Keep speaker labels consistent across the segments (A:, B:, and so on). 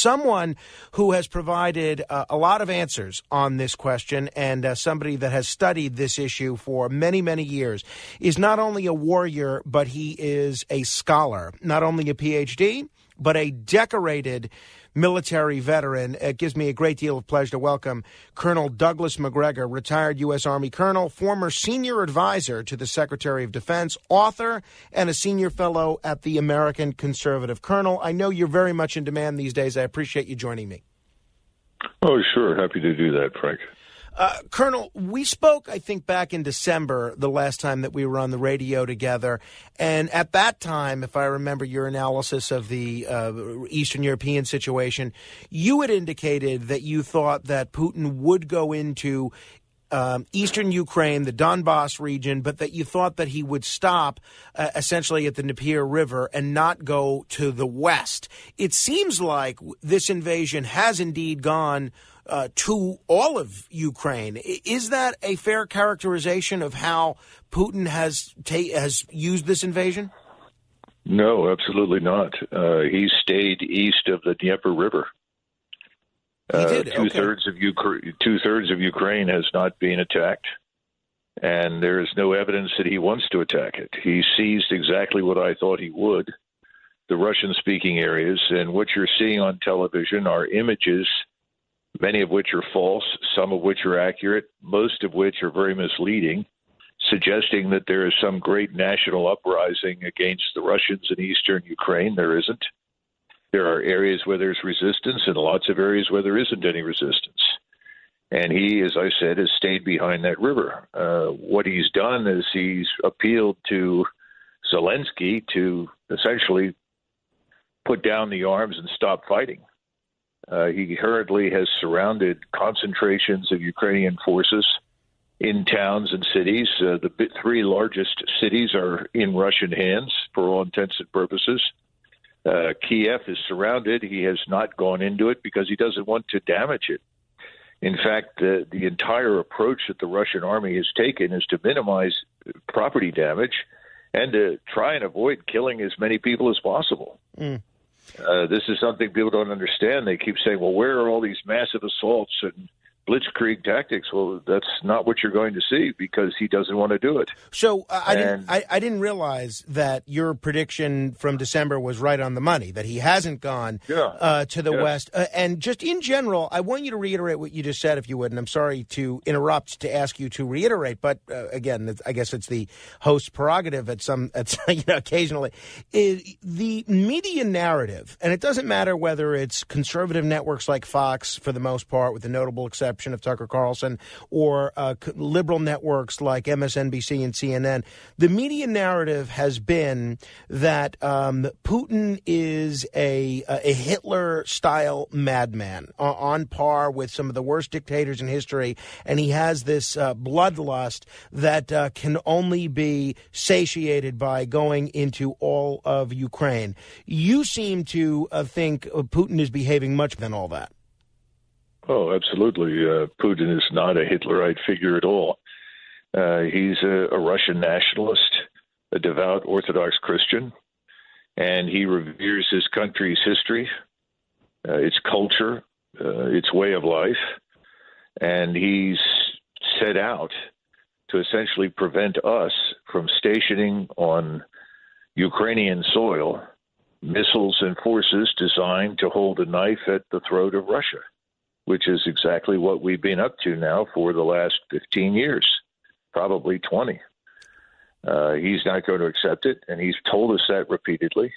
A: someone who has provided a lot of answers on this question, and somebody that has studied this issue for many, many years, is not only a warrior, but he is a scholar, not only a PhD, but a decorated military veteran. It gives me a great deal of pleasure to welcome Colonel Douglas Macgregor, retired U.S. Army Colonel, former senior advisor to the Secretary of Defense, author, and a senior fellow at the American Conservative. Colonel, I know you're very much in demand these days. I appreciate you joining me.
B: Oh, sure. Happy to do that, Frank.
A: Colonel, we spoke, I think, back in December, the last time that we were on the radio together. And at that time, if I remember your analysis of the Eastern European situation, you had indicated that you thought that Putin would go into eastern Ukraine, the Donbass region, but that you thought that he would stop essentially at the Dnieper River and not go to the west. It seems like this invasion has indeed gone to all of Ukraine. Is that a fair characterization of how Putin has used this invasion?
B: No, absolutely not. He stayed east of the Dnieper River.
A: He did.
B: Two-thirds of Ukraine has not been attacked, and there is no evidence that he wants to attack it. He seized exactly what I thought he would, the Russian-speaking areas, and what you're seeing on television are images, many of which are false, some of which are accurate, most of which are very misleading, suggesting that there is some great national uprising against the Russians in eastern Ukraine. There isn't. There are areas where there's resistance and lots of areas where there isn't any resistance. And he, as I said, has stayed behind that river. What he's done is he's appealed to Zelensky to essentially put down the arms and stop fighting. He hurriedly has surrounded concentrations of Ukrainian forces in towns and cities. The three largest cities are in Russian hands for all intents and purposes. Kiev is surrounded. He has not gone into it because he doesn't want to damage it. In fact, the entire approach that the Russian army has taken is to minimize property damage and to try and avoid killing as many people as possible. This is something people don't understand. They keep saying, well, where are all these massive assaults and blitzkrieg tactics? Well, that's not what you're going to see because he doesn't want to do it.
A: So I didn't realize that your prediction from December was right on the money, that he hasn't gone to the west. And just in general, I want you to reiterate what you just said, if you would. And I'm sorry to interrupt to ask you to reiterate, but again, I guess it's the host's prerogative occasionally. The media narrative, and it doesn't matter whether it's conservative networks like Fox, for the most part, with the notable exception of Tucker Carlson, or liberal networks like MSNBC and CNN, the media narrative has been that Putin is a Hitler-style madman, on par with some of the worst dictators in history, and he has this bloodlust that can only be satiated by going into all of Ukraine. You seem to think Putin is behaving much than all that.
B: Oh, absolutely. Putin is not a Hitlerite figure at all. He's a Russian nationalist, a devout Orthodox Christian, and he reveres his country's history, its culture, its way of life, and he's set out to essentially prevent us from stationing on Ukrainian soil missiles and forces designed to hold a knife at the throat of Russia, which is exactly what we've been up to now for the last 15 years, probably 20. He's not going to accept it, and he's told us that repeatedly.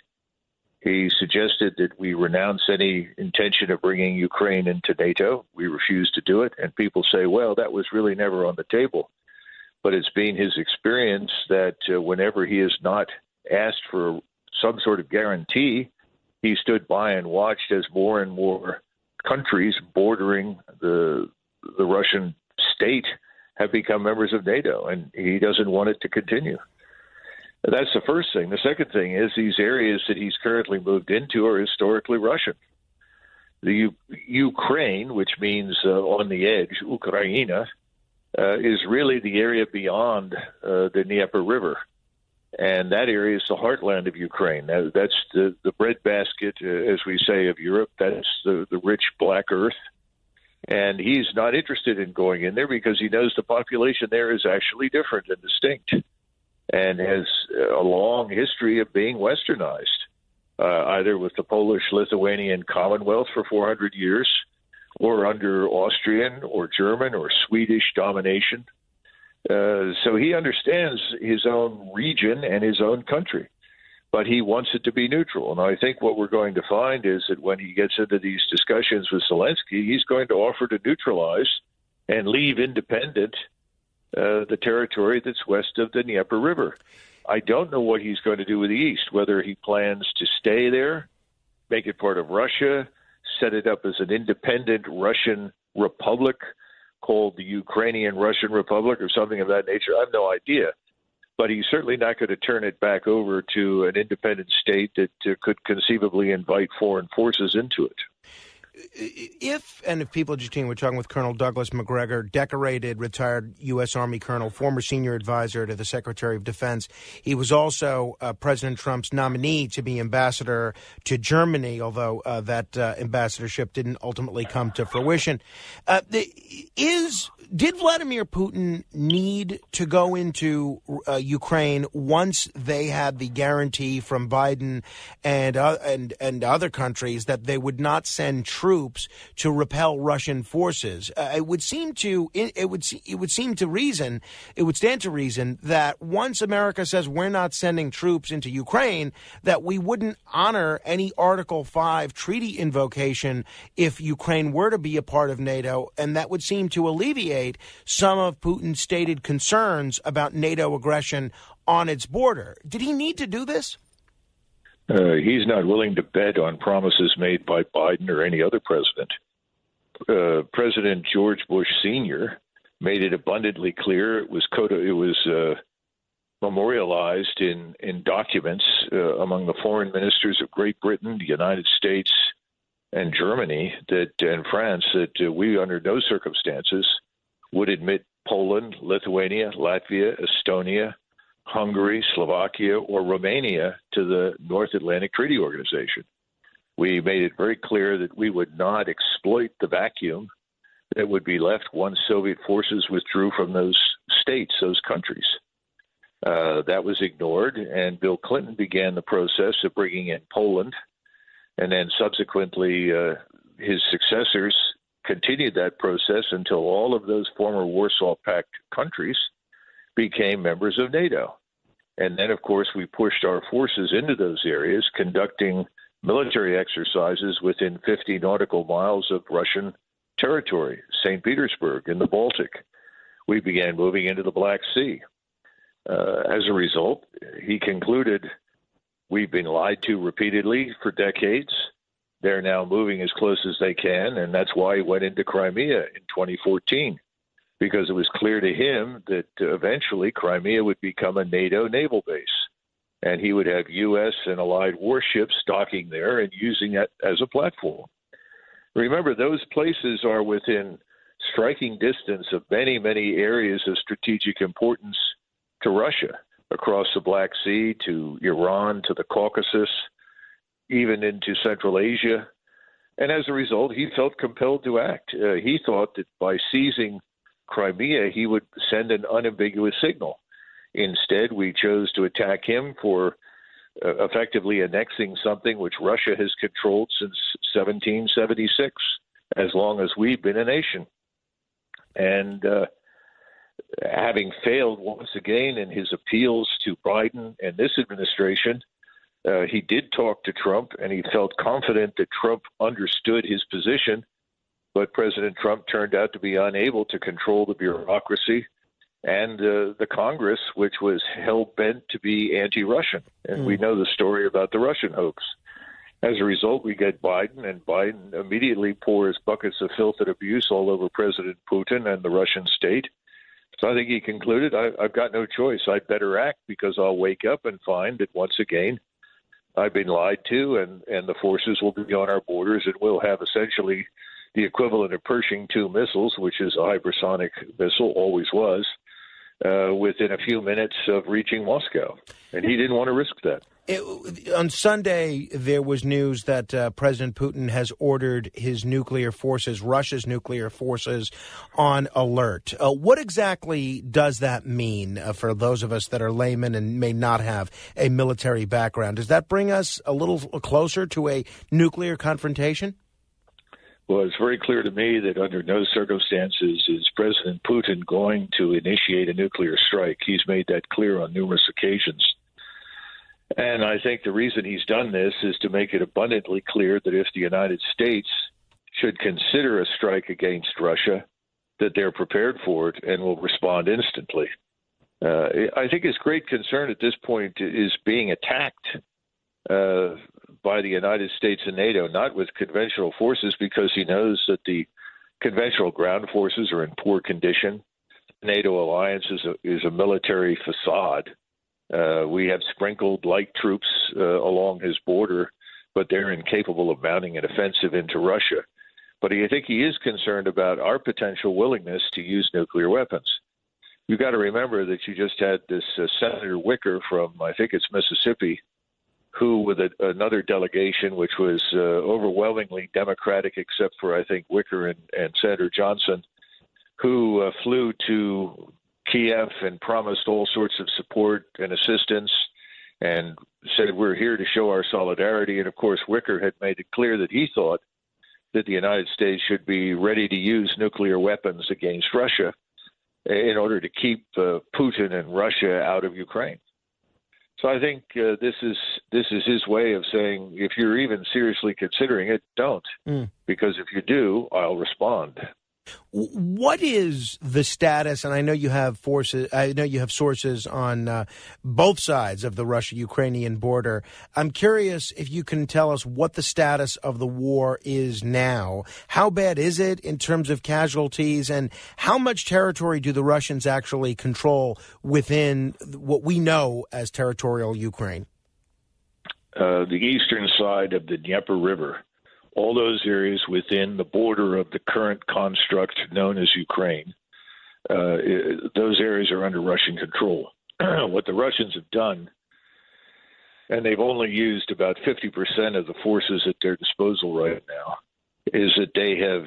B: He suggested that we renounce any intention of bringing Ukraine into NATO. We refuse to do it, and people say, well, that was really never on the table. But it's been his experience that whenever he has not asked for some sort of guarantee, he stood by and watched as more and more countries bordering the Russian state have become members of NATO, and he doesn't want it to continue. That's the first thing. The second thing is these areas that he's currently moved into are historically Russian. The Ukraine, which means on the edge, Ukraina, is really the area beyond the Dnieper River. And that area is the heartland of Ukraine. That's the breadbasket, as we say, of Europe. That's the rich black earth. And he's not interested in going in there because he knows the population there is actually different and distinct and has a long history of being westernized, either with the Polish-Lithuanian Commonwealth for 400 years or under Austrian or German or Swedish domination. So he understands his own region and his own country, but he wants it to be neutral. And I think what we're going to find is that when he gets into these discussions with Zelensky, he's going to offer to neutralize and leave independent the territory that's west of the Dnieper River. I don't know what he's going to do with the east, whether he plans to stay there, make it part of Russia, set it up as an independent Russian republic called the Ukrainian Russian Republic or something of that nature. I have no idea. But he's certainly not going to turn it back over to an independent state that could conceivably invite foreign forces into it.
A: If people just we're talking with Colonel Douglas Macgregor, decorated retired U.S. Army Colonel, former senior advisor to the Secretary of Defense. He was also President Trump's nominee to be ambassador to Germany, although that ambassadorship didn't ultimately come to fruition. Did Vladimir Putin need to go into Ukraine once they had the guarantee from Biden and other countries that they would not send troops to repel Russian forces? It would stand to reason that once America says we're not sending troops into Ukraine, that we wouldn't honor any Article 5 treaty invocation if Ukraine were to be a part of NATO, and that would seem to alleviate some of Putin's stated concerns about NATO aggression on its border. Did he need to do this?
B: He's not willing to bet on promises made by Biden or any other president. President George Bush Sr. made it abundantly clear. It was memorialized in documents among the foreign ministers of Great Britain, the United States, and Germany and France that we, under no circumstances, would admit Poland, Lithuania, Latvia, Estonia, Hungary, Slovakia, or Romania to the North Atlantic Treaty Organization. We made it very clear that we would not exploit the vacuum that would be left once Soviet forces withdrew from those states, those countries. That was ignored, and Bill Clinton began the process of bringing in Poland, and then subsequently his successors continued that process until all of those former Warsaw Pact countries became members of NATO. And then, of course, we pushed our forces into those areas, conducting military exercises within 50 nautical miles of Russian territory, St. Petersburg in the Baltic. We began moving into the Black Sea. As a result, he concluded, we've been lied to repeatedly for decades. They're now moving as close as they can, and that's why he went into Crimea in 2014, because it was clear to him that eventually Crimea would become a NATO naval base, and he would have U.S. and allied warships docking there and using that as a platform. Remember, those places are within striking distance of many, many areas of strategic importance to Russia, across the Black Sea, to Iran, to the Caucasus, even into Central Asia. And as a result, he felt compelled to act. He thought that by seizing Crimea, he would send an unambiguous signal. Instead, we chose to attack him for effectively annexing something which Russia has controlled since 1776, as long as we've been a nation. And having failed once again in his appeals to Biden and this administration, he did talk to Trump, and he felt confident that Trump understood his position, but President Trump turned out to be unable to control the bureaucracy and the Congress, which was hell-bent to be anti-Russian. And we know the story about the Russian hoax. As a result, we get Biden, and Biden immediately pours buckets of filth and abuse all over President Putin and the Russian state. So I think he concluded, I've got no choice. I'd better act, because I'll wake up and find that once again I've been lied to, and the forces will be on our borders, and we'll have essentially the equivalent of Pershing II missiles, which is a hypersonic missile, always was, within a few minutes of reaching Moscow. And he didn't want to risk that.
A: On Sunday, there was news that President Putin has ordered his nuclear forces, Russia's nuclear forces, on alert. What exactly does that mean for those of us that are laymen and may not have a military background? Does that bring us a little closer to a nuclear confrontation?
B: Well, it's very clear to me that under no circumstances is President Putin going to initiate a nuclear strike. He's made that clear on numerous occasions. And I think the reason he's done this is to make it abundantly clear that if the United States should consider a strike against Russia, that they're prepared for it and will respond instantly. I think his great concern at this point is being attacked by the United States and NATO, not with conventional forces, because he knows that the conventional ground forces are in poor condition. The NATO alliance is a military facade. We have sprinkled light troops along his border, but they're incapable of mounting an offensive into Russia. But I think he is concerned about our potential willingness to use nuclear weapons. You've got to remember that you just had this Senator Wicker from, I think it's Mississippi, who, with another delegation, which was overwhelmingly Democratic, except for, I think, Wicker and Senator Johnson, who flew to Kiev and promised all sorts of support and assistance and said, we're here to show our solidarity. And, of course, Wicker had made it clear that he thought that the United States should be ready to use nuclear weapons against Russia in order to keep Putin and Russia out of Ukraine. So I think this is his way of saying, if you're even seriously considering it, don't. Because if you do, I'll respond.
A: What is the status? And I know you have sources on both sides of the Russia-Ukrainian border. I'm curious if you can tell us what the status of the war is now. How bad is it in terms of casualties, and how much territory do the Russians actually control within what we know as territorial Ukraine?
B: The eastern side of the Dnieper River. All those areas within the border of the current construct known as Ukraine, those areas are under Russian control. What the Russians have done, and they've only used about 50% of the forces at their disposal right now, is that they have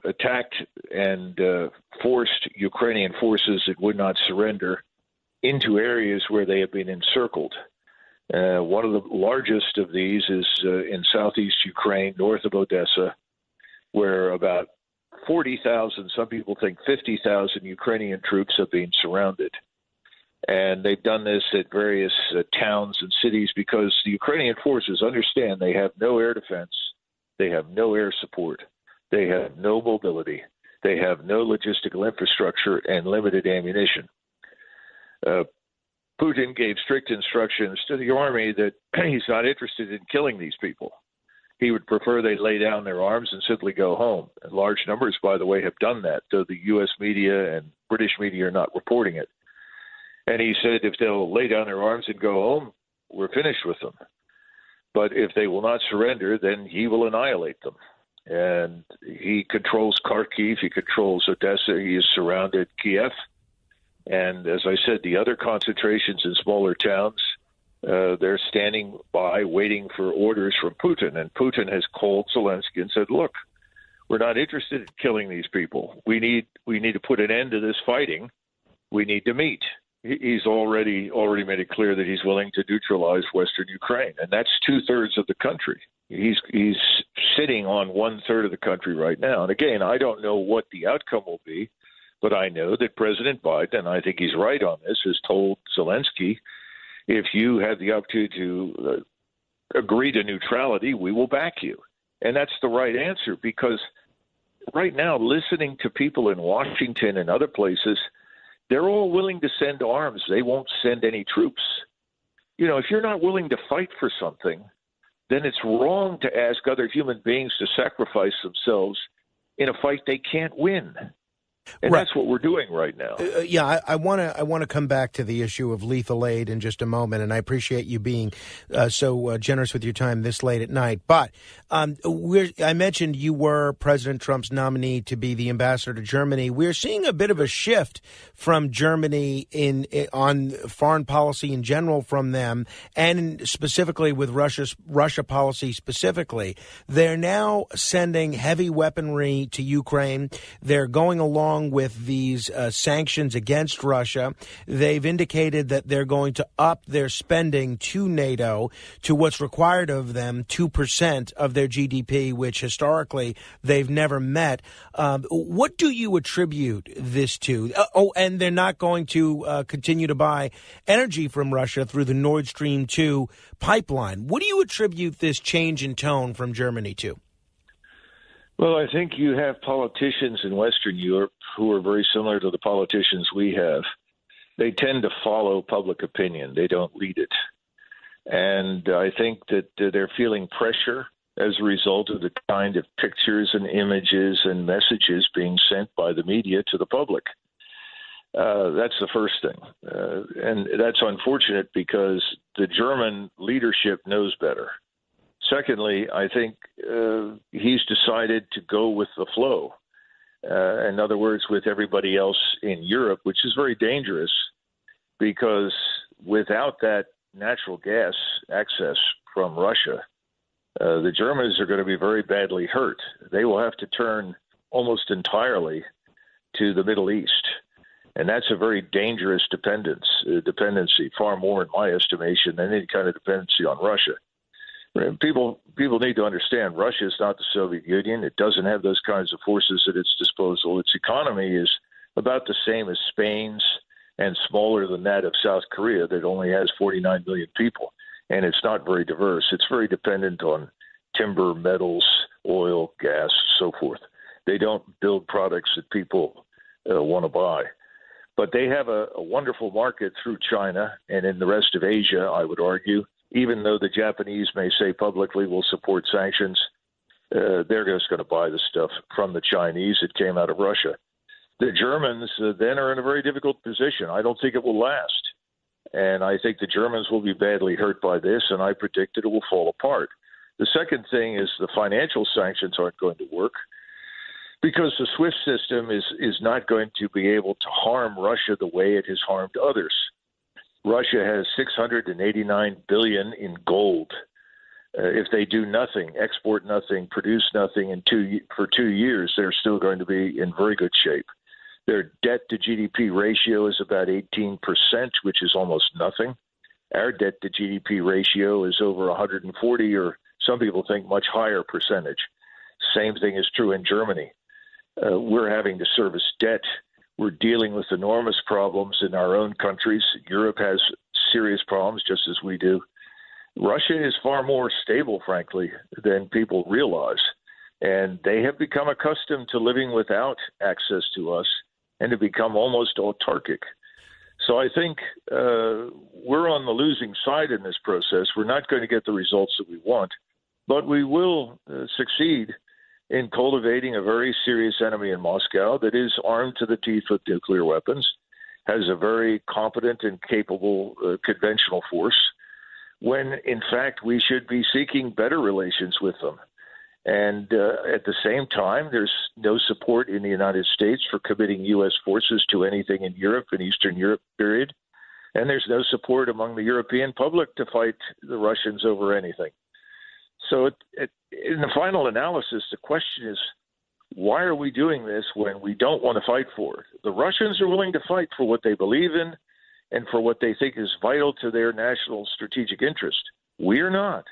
B: attacked and forced Ukrainian forces that would not surrender into areas where they have been encircled. One of the largest of these is in southeast Ukraine, north of Odessa, where about 40,000, some people think 50,000 Ukrainian troops have been surrounded. And they've done this at various towns and cities because the Ukrainian forces understand they have no air defense, they have no air support, they have no mobility, they have no logistical infrastructure, and limited ammunition. Putin gave strict instructions to the army that he's not interested in killing these people. He would prefer they lay down their arms and simply go home. And large numbers, by the way, have done that, though the U.S. media and British media are not reporting it. And he said if they'll lay down their arms and go home, we're finished with them. But if they will not surrender, then he will annihilate them. And he controls Kharkiv, he controls Odessa, he has surrounded Kiev. And as I said, the other concentrations in smaller towns, they're standing by waiting for orders from Putin. And Putin has called Zelensky and said, look, we're not interested in killing these people. We need to put an end to this fighting. We need to meet. He's already made it clear that he's willing to neutralize Western Ukraine. And that's 2/3 of the country. He's sitting on 1/3 of the country right now. And again, I don't know what the outcome will be. But I know that President Biden, and I think he's right on this, has told Zelensky, if you have the opportunity to agree to neutrality, we will back you. And that's the right answer, because right now, listening to people in Washington and other places, they're all willing to send arms. They won't send any troops. You know, if you're not willing to fight for something, then it's wrong to ask other human beings to sacrifice themselves in a fight they can't win. And that's what we're doing right now.
A: I want to come back to the issue of lethal aid in just a moment, and I appreciate you being so generous with your time this late at night. But I mentioned you were President Trump's nominee to be the ambassador to Germany. We're seeing a bit of a shift from Germany on foreign policy in general from them, and specifically with Russia policy specifically. They're now sending heavy weaponry to Ukraine. They're going along with these sanctions against Russia. They've indicated that they're going to up their spending to NATO to what's required of them, 2% of their GDP, which historically they've never met. What do you attribute this to? And they're not going to continue to buy energy from Russia through the Nord Stream 2 pipeline. What do you attribute this change in tone from Germany to?
B: Well, I think you have politicians in Western Europe who are very similar to the politicians we have. They tend to follow public opinion. They don't lead it. And I think that they're feeling pressure as a result of the kind of pictures and images and messages being sent by the media to the public. That's the first thing. And that's unfortunate because the German leadership knows better. Secondly, I think he's decided to go with the flow. In other words, with everybody else in Europe, which is very dangerous because without that natural gas access from Russia, the Germans are going to be very badly hurt. They will have to turn almost entirely to the Middle East. And that's a very dangerous dependency, far more in my estimation than any kind of dependency on Russia. People need to understand Russia is not the Soviet Union. It doesn't have those kinds of forces at its disposal. Its economy is about the same as Spain's and smaller than that of South Korea that only has 49 million people. And it's not very diverse. It's very dependent on timber, metals, oil, gas, so forth. They don't build products that people want to buy. But they have a wonderful market through China and in the rest of Asia, I would argue. Even though the Japanese may say publicly we'll support sanctions, they're just going to buy the stuff from the Chinese. It came out of Russia. The Germans then are in a very difficult position. I don't think it will last. And I think the Germans will be badly hurt by this, and I predict that it will fall apart. The second thing is the financial sanctions aren't going to work because the SWIFT system is not going to be able to harm Russia the way it has harmed others. Russia has $689 billion in gold. If they do nothing, export nothing, produce nothing for 2 years, they're still going to be in very good shape. Their debt to GDP ratio is about 18%, which is almost nothing. Our debt to GDP ratio is over 140, or some people think much higher percentage. Same thing is true in Germany. We're having to service debt. We're dealing with enormous problems in our own countries. Europe has serious problems, just as we do. Russia is far more stable, frankly, than people realize. And they have become accustomed to living without access to us and to become almost autarkic. So I think we're on the losing side in this process. We're not going to get the results that we want, but we will succeed in cultivating a very serious enemy in Moscow that is armed to the teeth with nuclear weapons, has a very competent and capable conventional force, when, in fact, we should be seeking better relations with them. And at the same time, there's no support in the United States for committing U.S. forces to anything in Europe and Eastern Europe, period. And there's no support among the European public to fight the Russians over anything. So in the final analysis, the question is, why are we doing this when we don't want to fight for it? The Russians are willing to fight for what they believe in and for what they think is vital to their national strategic interest. We're not.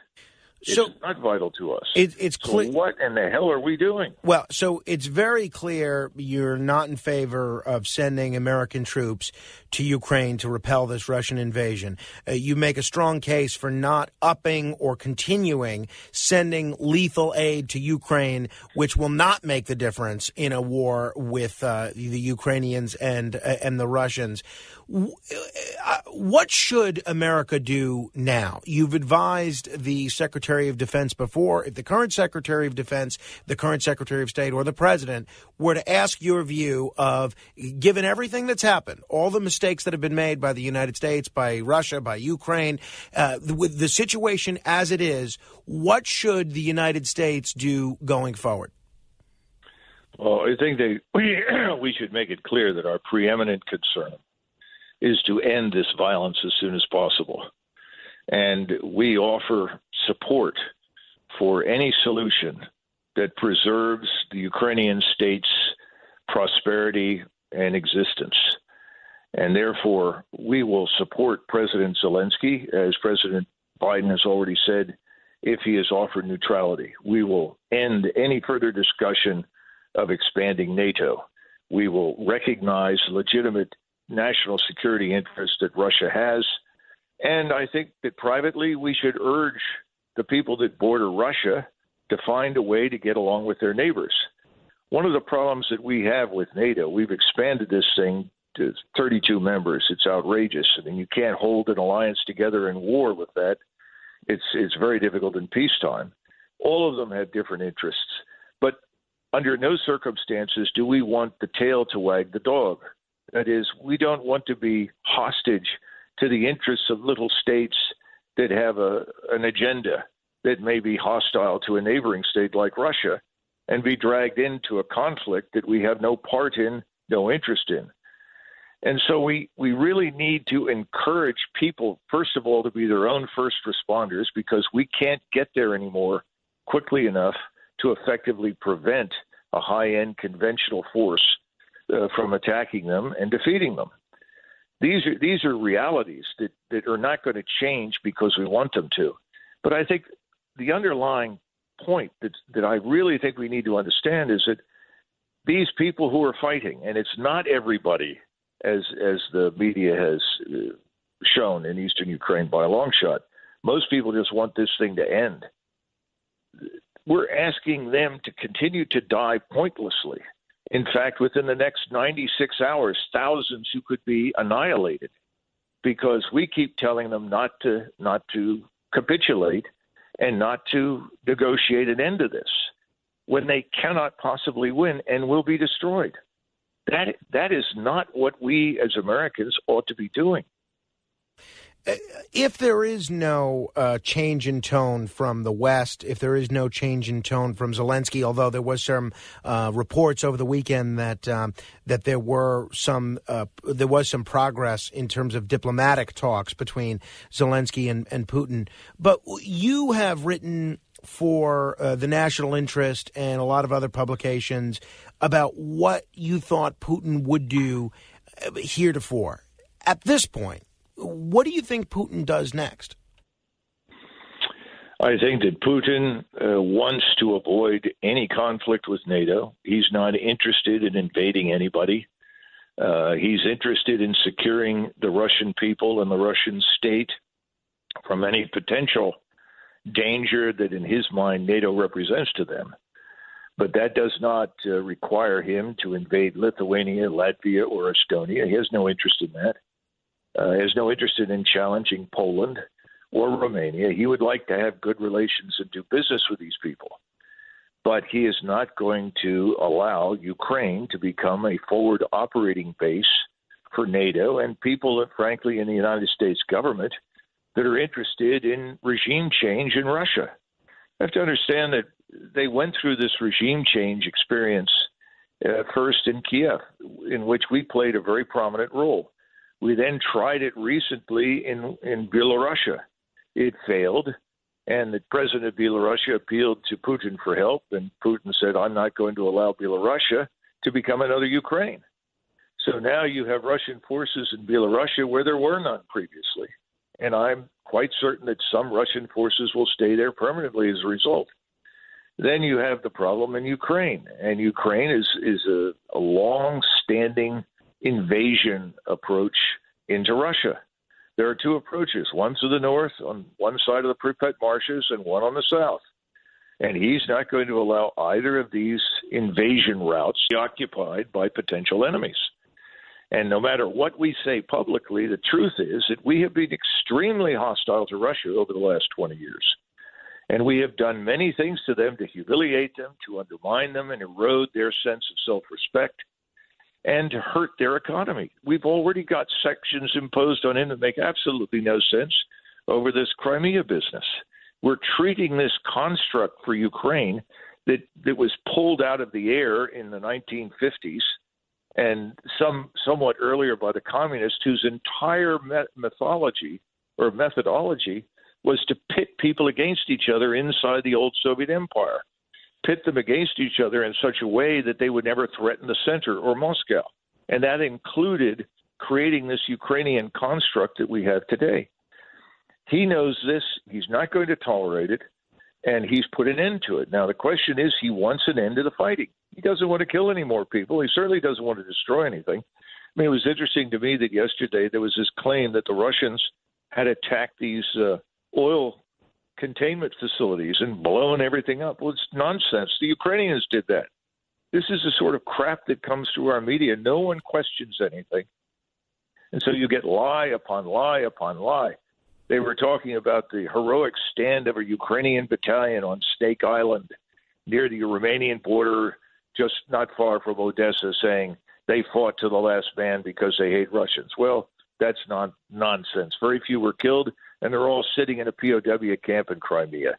B: It's not vital to us.
A: It's clear.
B: So what in the hell are we doing?
A: Well, so it's very clear you're not in favor of sending American troops to Ukraine to repel this Russian invasion. You make a strong case for not upping or continuing sending lethal aid to Ukraine, which will not make the difference in a war with the Ukrainians and the Russians. What should America do now? You've advised the Secretary Secretary of Defense before, if the current Secretary of Defense, the current Secretary of State, or the President were to ask your view of, given everything that's happened, all the mistakes that have been made by the United States, by Russia, by Ukraine, with the situation as it is, what should the United States do going forward?
B: Well, I think we should make it clear that our preeminent concern is to end this violence as soon as possible. And we offer support for any solution that preserves the Ukrainian state's prosperity and existence. And therefore, we will support President Zelensky, as President Biden has already said, if he is offered neutrality. We will end any further discussion of expanding NATO. We will recognize legitimate national security interests that Russia has. And I think that privately we should urge the people that border Russia to find a way to get along with their neighbors. One of the problems that we have with NATO, we've expanded this thing to 32 members. It's outrageous. I mean, you can't hold an alliance together in war with that. It's very difficult in peacetime. All of them have different interests. But under no circumstances do we want the tail to wag the dog. That is, we don't want to be hostage to the interests of little states that have an agenda that may be hostile to a neighboring state like Russia and be dragged into a conflict that we have no part in, no interest in. And so we really need to encourage people, first of all, to be their own first responders, because we can't get there anymore quickly enough to effectively prevent a high-end conventional force from attacking them and defeating them. These are realities that are not going to change because we want them to. But I think the underlying point that I really think we need to understand is that these people who are fighting, and it's not everybody, as the media has shown in eastern Ukraine by a long shot, most people just want this thing to end. We're asking them to continue to die pointlessly. In fact, within the next 96 hours, thousands who could be annihilated because we keep telling them not to capitulate and not to negotiate an end to this when they cannot possibly win and will be destroyed. That is not what we as Americans ought to be doing.
A: If there is no change in tone from the West, if there is no change in tone from Zelensky, although there was some reports over the weekend that there was some progress in terms of diplomatic talks between Zelensky and Putin, but you have written for the National Interest and a lot of other publications about what you thought Putin would do heretofore. At this point, what do you think Putin does next?
B: I think that Putin wants to avoid any conflict with NATO. He's not interested in invading anybody. He's interested in securing the Russian people and the Russian state from any potential danger that, in his mind, NATO represents to them. But that does not require him to invade Lithuania, Latvia, or Estonia. He has no interest in that. Has no interest in challenging Poland or Romania. He would like to have good relations and do business with these people. But he is not going to allow Ukraine to become a forward operating base for NATO and people, frankly, in the United States government that are interested in regime change in Russia. You have to understand that they went through this regime change experience first in Kiev, in which we played a very prominent role. We then tried it recently in Belarusia. It failed, and the president of Belarusia appealed to Putin for help, and Putin said, I'm not going to allow Belarusia to become another Ukraine. So now you have Russian forces in Belarusia where there were none previously, and I'm quite certain that some Russian forces will stay there permanently as a result. Then you have the problem in Ukraine, and Ukraine is a long-standing invasion approach into Russia. There are two approaches, one to the north on one side of the Pripyat marshes and one on the south. And he's not going to allow either of these invasion routes to be occupied by potential enemies. And no matter what we say publicly, the truth is that we have been extremely hostile to Russia over the last 20 years. And we have done many things to them to humiliate them, to undermine them, and erode their sense of self-respect, and to hurt their economy. We've already got sanctions imposed on him that make absolutely no sense over this Crimea business. We're treating this construct for Ukraine that was pulled out of the air in the 1950s and somewhat earlier by the communists, whose entire methodology was to pit people against each other inside the old Soviet Empire, pit them against each other in such a way that they would never threaten the center or Moscow. And that included creating this Ukrainian construct that we have today. He knows this. He's not going to tolerate it, and he's put an end to it. Now, the question is, he wants an end to the fighting. He doesn't want to kill any more people. He certainly doesn't want to destroy anything. I mean, it was interesting to me that yesterday there was this claim that the Russians had attacked these oil containment facilities and blown everything up. Well, it's nonsense. The Ukrainians did that. This is the sort of crap that comes through our media. No one questions anything. And so you get lie upon lie upon lie. They were talking about the heroic stand of a Ukrainian battalion on Snake Island near the Romanian border, just not far from Odessa, saying they fought to the last man because they hate Russians. Well, that's nonsense. Very few were killed, and they're all sitting in a POW camp in Crimea.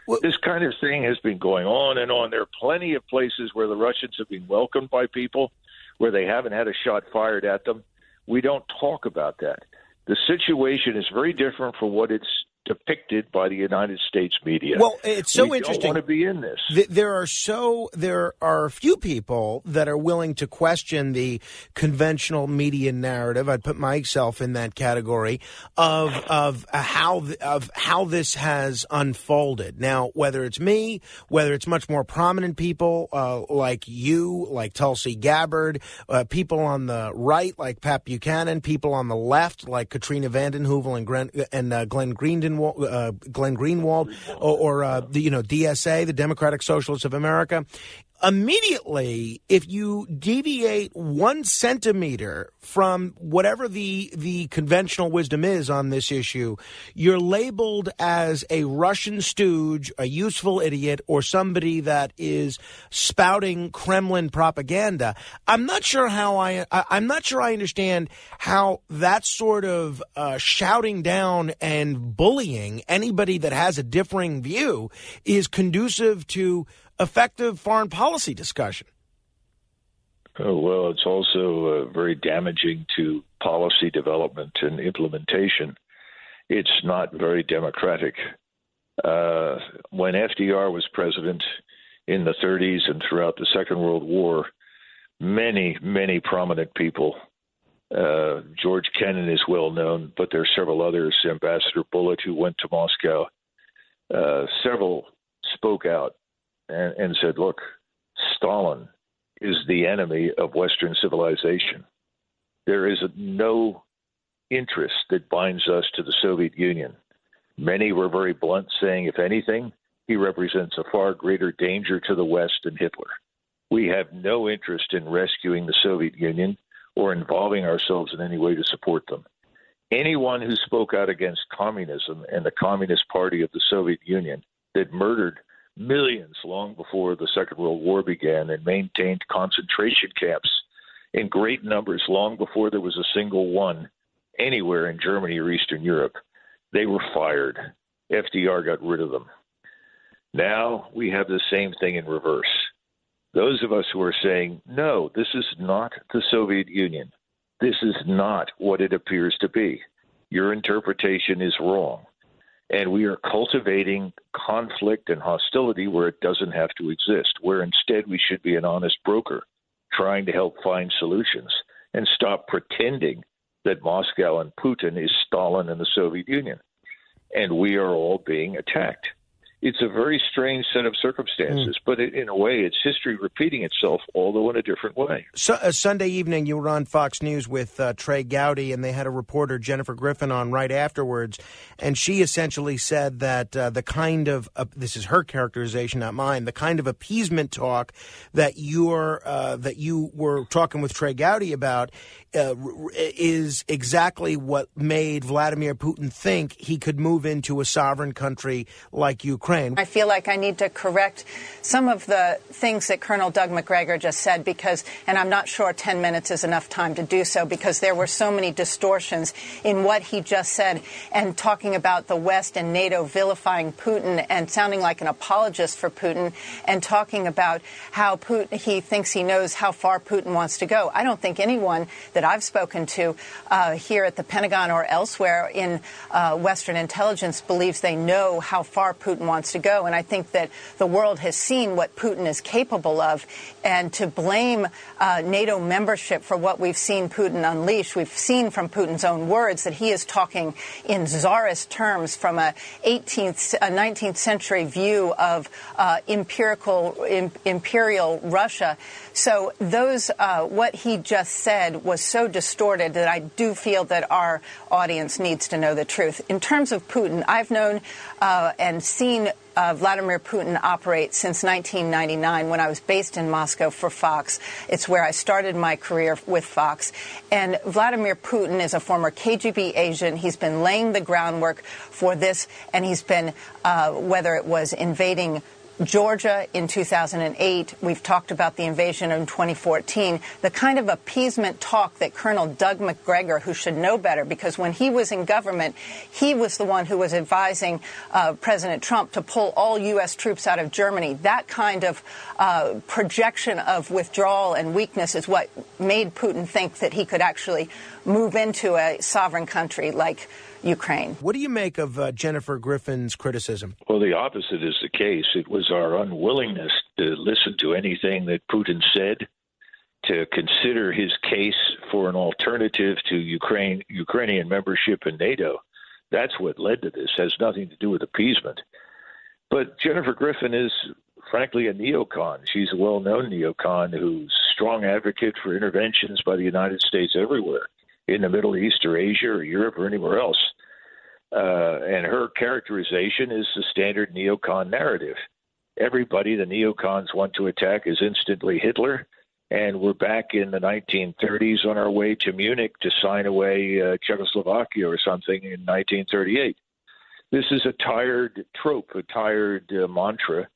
B: Well, this kind of thing has been going on and on. There are plenty of places where the Russians have been welcomed by people, where they haven't had a shot fired at them. We don't talk about that. The situation is very different from what it's depicted by the United States media.
A: Well, it's so interesting.
B: We don't want to be in this.
A: There are a few people that are willing to question the conventional media narrative. I'd put myself in that category of how this has unfolded. Now, whether it's me, whether it's much more prominent people like you, like Tulsi Gabbard, people on the right like Pat Buchanan, people on the left like Katrina vanden Heuvel and Glenn Greenwald, or DSA, the Democratic Socialists of America. Immediately, if you deviate 1 centimeter from whatever the conventional wisdom is on this issue, you're labeled as a Russian stooge, a useful idiot, or somebody that is spouting Kremlin propaganda. I'm not sure I understand how that sort of shouting down and bullying anybody that has a differing view is conducive to effective foreign policy discussion.
B: Oh, well, it's also very damaging to policy development and implementation. It's not very democratic. When FDR was president in the 30s and throughout the Second World War, many, many prominent people, George Kennan is well known, but there are several others, Ambassador Bullitt, who went to Moscow, several spoke out and said, look, Stalin is the enemy of Western civilization. There is no interest that binds us to the Soviet Union. Many were very blunt, saying, if anything, he represents a far greater danger to the West than Hitler. We have no interest in rescuing the Soviet Union or involving ourselves in any way to support them. Anyone who spoke out against communism and the Communist Party of the Soviet Union that murdered millions long before the Second World War began and maintained concentration camps in great numbers long before there was a single one anywhere in Germany or Eastern Europe, they were fired. FDR got rid of them. Now we have the same thing in reverse. Those of us who are saying, no, this is not the Soviet Union. This is not what it appears to be. Your interpretation is wrong. And we are cultivating conflict and hostility where it doesn't have to exist, where instead we should be an honest broker trying to help find solutions and stop pretending that Moscow and Putin is Stalin and the Soviet Union. And we are all being attacked. It's a very strange set of circumstances, but in a way, it's history repeating itself, although in a different way.
A: So, Sunday evening, you were on Fox News with Trey Gowdy, and they had a reporter, Jennifer Griffin, on right afterwards, and she essentially said that the kind of this is her characterization, not mine, the kind of appeasement talk that you were talking with Trey Gowdy about is exactly what made Vladimir Putin think he could move into a sovereign country like Ukraine. Ukraine.
C: I feel like I need to correct some of the things that Colonel Doug Macgregor just said because, and I'm not sure 10 minutes is enough time to do so, because there were so many distortions in what he just said, and talking about the West and NATO vilifying Putin and sounding like an apologist for Putin, and talking about how he thinks he knows how far Putin wants to go. I don't think anyone that I've spoken to here at the Pentagon or elsewhere in Western intelligence believes they know how far Putin wants to go. And I think that the world has seen what Putin is capable of. And to blame NATO membership for what we've seen Putin unleash, we've seen from Putin's own words that he is talking in czarist terms from a 19th century view of imperial Russia. So what he just said was so distorted that I do feel that our audience needs to know the truth. In terms of Putin, I've known and seen Vladimir Putin operate since 1999 when I was based in Moscow for Fox. It's where I started my career with Fox. And Vladimir Putin is a former KGB agent. He's been laying the groundwork for this, and he's been, whether it was invading Georgia in 2008, we've talked about the invasion in 2014, the kind of appeasement talk that Colonel Doug Macgregor, who should know better, because when he was in government, he was the one who was advising President Trump to pull all U.S. troops out of Germany. That kind of projection of withdrawal and weakness is what made Putin think that he could actually move into a sovereign country like Ukraine.
A: What do you make of Jennifer Griffin's criticism?
B: Well, the opposite is the case. It was our unwillingness to listen to anything that Putin said, to consider his case for an alternative to Ukrainian membership in NATO. That's what led to this. It has nothing to do with appeasement. But Jennifer Griffin is, frankly, a neocon. She's a well-known neocon who's a strong advocate for interventions by the United States everywhere, in the Middle East or Asia or Europe or anywhere else. And her characterization is the standard neocon narrative. Everybody the neocons want to attack is instantly Hitler, and we're back in the 1930s on our way to Munich to sign away Czechoslovakia or something in 1938. This is a tired trope, a tired mantra.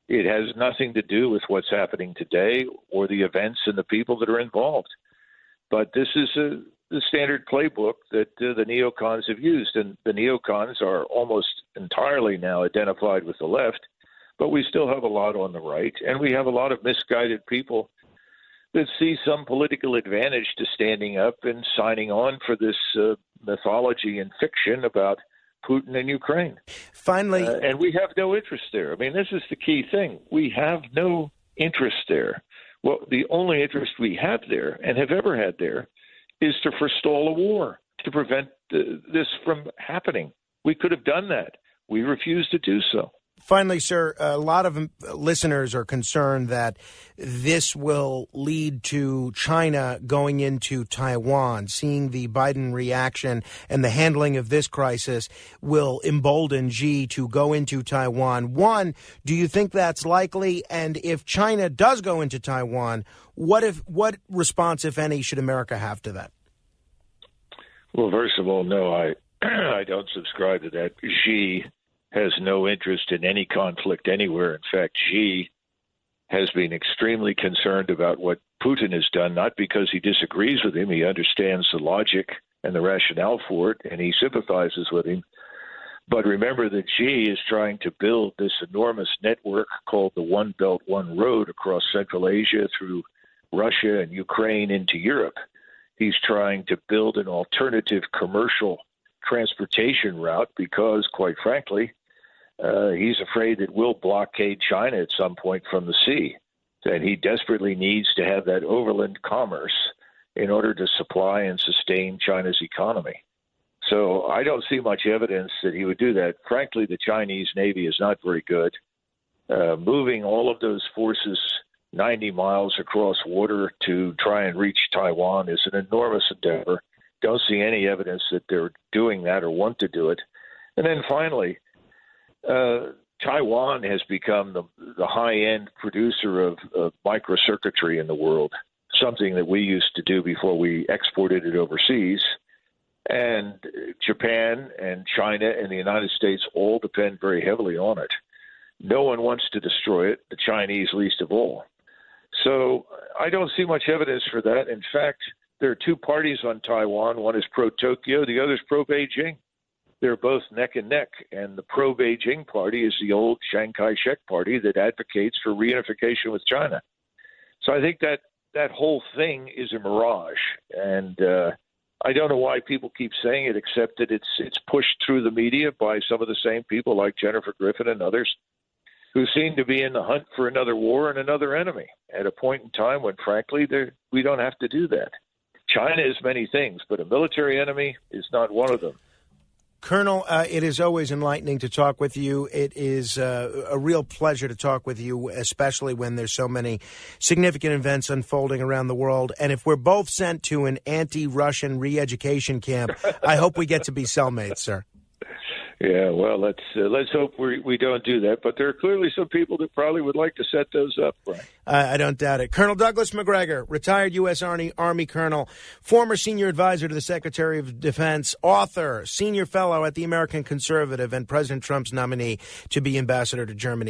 B: It has nothing to do with what's happening today or the events and the people that are involved. But this is the standard playbook that the neocons have used. And the neocons are almost entirely now identified with the left, but we still have a lot on the right. And we have a lot of misguided people that see some political advantage to standing up and signing on for this mythology and fiction about Putin and Ukraine.
A: Finally.
B: And we have no interest there. I mean, this is the key thing. We have no interest there. Well, the only interest we have there and have ever had there is to forestall a war, to prevent this from happening. We could have done that. We refuse to do so.
A: Finally, sir, a lot of listeners are concerned that this will lead to China going into Taiwan. Seeing the Biden reaction and the handling of this crisis will embolden Xi to go into Taiwan. One, do you think that's likely? And if China does go into Taiwan, what response, if any, should America have to that?
B: Well, first of all, no, I don't subscribe to that. Xi has no interest in any conflict anywhere. In fact, Xi has been extremely concerned about what Putin has done, not because he disagrees with him. He understands the logic and the rationale for it, and he sympathizes with him. But remember that Xi is trying to build this enormous network called the One Belt, One Road across Central Asia through Russia and Ukraine into Europe. He's trying to build an alternative commercial transportation route because, quite frankly, he's afraid that we'll blockade China at some point from the sea, that he desperately needs to have that overland commerce in order to supply and sustain China's economy. So I don't see much evidence that he would do that. Frankly, the Chinese Navy is not very good. Moving all of those forces 90 miles across water to try and reach Taiwan is an enormous endeavor. Don't see any evidence that they're doing that or want to do it. And then finally, Taiwan has become the high-end producer of microcircuitry in the world, something that we used to do before we exported it overseas. And Japan and China and the United States all depend very heavily on it. No one wants to destroy it, the Chinese least of all. So I don't see much evidence for that. In fact, there are two parties on Taiwan. One is pro-Tokyo, the other is pro-Beijing. They're both neck and neck, and the pro-Beijing party is the old Chiang Kai-shek party that advocates for reunification with China. So I think that whole thing is a mirage, and I don't know why people keep saying it, except that it's pushed through the media by some of the same people like Jennifer Griffin and others who seem to be in the hunt for another war and another enemy at a point in time when, frankly, we don't have to do that. China is many things, but a military enemy is not one of them.
A: Colonel, it is always enlightening to talk with you. It is a real pleasure to talk with you, especially when there's so many significant events unfolding around the world. And if we're both sent to an anti-Russian re-education camp, I hope we get to be cellmates, sir.
B: Yeah, well, let's hope we don't do that. But there are clearly some people that probably would like to set those up, Brian.
A: I don't doubt it. Colonel Douglas Macgregor, retired U.S. Army Colonel, former senior advisor to the Secretary of Defense, author, senior fellow at the American Conservative, and President Trump's nominee to be ambassador to Germany.